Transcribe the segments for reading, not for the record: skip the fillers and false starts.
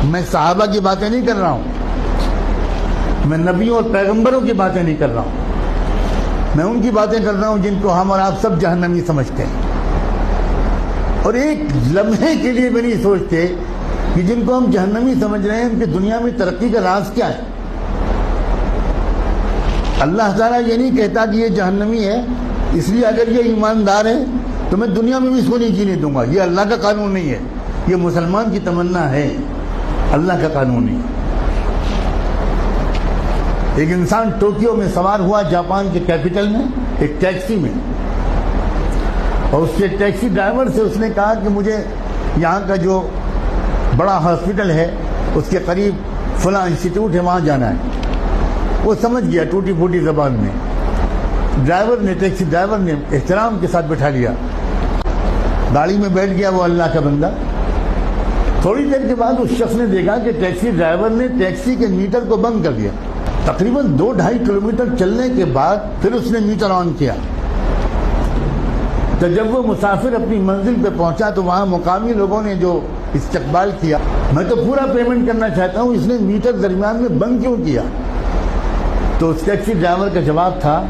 میں صحابہ کی باتیں نہیں کر رہا ہوں، میں نبیوں اور پیغمبروں کی باتیں نہیں کر رہا ہوں، میں ان کی باتیں کر رہا ہوں جن کو ہم اور آپ سب جہنمی سمجھتے ہیں، اور ایک لمحے کے لیے بھی نہیں سوچتے کہ جن کو ہم جہنمی سمجھ رہے ہیں ان کی دنیا میں ترقی کا راز کیا ہے۔ اللہ تعالیٰ یہ نہیں کہتا کہ یہ جہنمی ہے اس لیے اگر یہ ایماندار ہے تو میں دنیا میں بھی اس کو نہیں جینے دوں گا، یہ اللہ کا قانون نہیں ہے، یہ مسلمان کی تمنا ہے، اللہ کا قانون نہیں۔ ایک انسان ٹوکیو میں سوار ہوا جاپان کے کیپٹل میں ایک ٹیکسی میں، اور اس کے ٹیکسی ڈرائیور سے اس نے کہا کہ مجھے یہاں کا جو بڑا ہاسپٹل ہے اس کے قریب فلاں انسٹیٹیوٹ ہے وہاں جانا ہے۔ وہ سمجھ گیا ٹوٹی پھوٹی زبان میں، ٹیکسی ڈرائیور نے احترام کے ساتھ بٹھا لیا، گاڑی میں بیٹھ گیا وہ اللہ کا بندہ۔ تھوڑی دیر کے بعد اس شخص نے دیکھا کہ ٹیکسی ڈرائیور نے ٹیکسی کے میٹر کو بند کر دیا۔ تقریباً 2-2.5 کلومیٹر چلنے کے بعد پھر اس نے میٹر آن کیا۔ تو جب وہ مسافر اپنی منزل پہ پہنچا تو وہاں مقامی لوگوں نے جو استقبال کیا، میں تو پورا پیمنٹ کرنا چاہتا ہوں، اس نے میٹر درمیان میں بند کیوں کیا؟ تو اس ٹیکسی ڈرائیور کا جواب تھا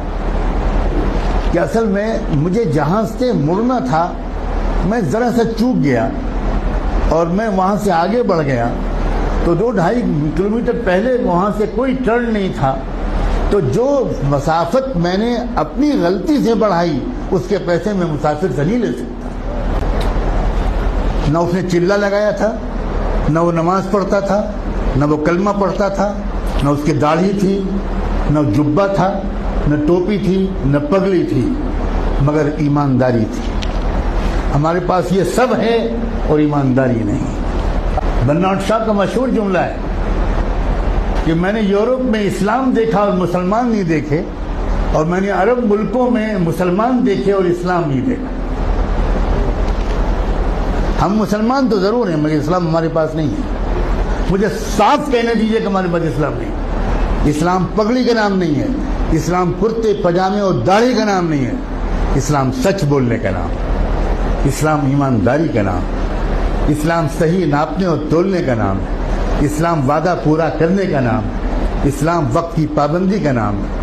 کہ اصل میں مجھے جہاں سے مڑنا تھا میں ذرا سا چوک گیا اور میں وہاں سے آگے بڑھ گیا، تو 2-2.5 کلومیٹر پہلے وہاں سے کوئی ٹرن نہیں تھا، تو جو مسافت میں نے اپنی غلطی سے بڑھائی اس کے پیسے میں مسافر سے نہیں لے سکتا۔ نہ اس نے چلہ لگایا تھا، نہ وہ نماز پڑھتا تھا، نہ وہ کلمہ پڑھتا تھا، نہ اس کی داڑھی تھی، نہ جبہ تھا، نہ ٹوپی تھی، نہ پگڑی تھی، مگر ایمانداری تھی۔ ہمارے پاس یہ سب ہے اور ایمانداری نہیں۔ برنارڈ شاہ کا مشہور جملہ ہے کہ میں نے یورپ میں اسلام دیکھا اور مسلمان نہیں دیکھے، اور میں نے عرب ملکوں میں مسلمان دیکھے اور اسلام نہیں دیکھا۔ ہم مسلمان تو ضرور ہیں مگر اسلام ہمارے پاس نہیں ہے۔ مجھے صاف کہنے دیجئے کہ ہمارے پاس اسلام نہیں ہے۔ اسلام پگڑی کا نام نہیں ہے، اسلام کرتے پجامے اور داڑھی کا نام نہیں ہے، اسلام سچ بولنے کا نام، اسلام ایمانداری کا نام، اسلام صحیح ناپنے اور تولنے کا نام، اسلام وعدہ پورا کرنے کا نام، اسلام وقت کی پابندی کا نام ہے۔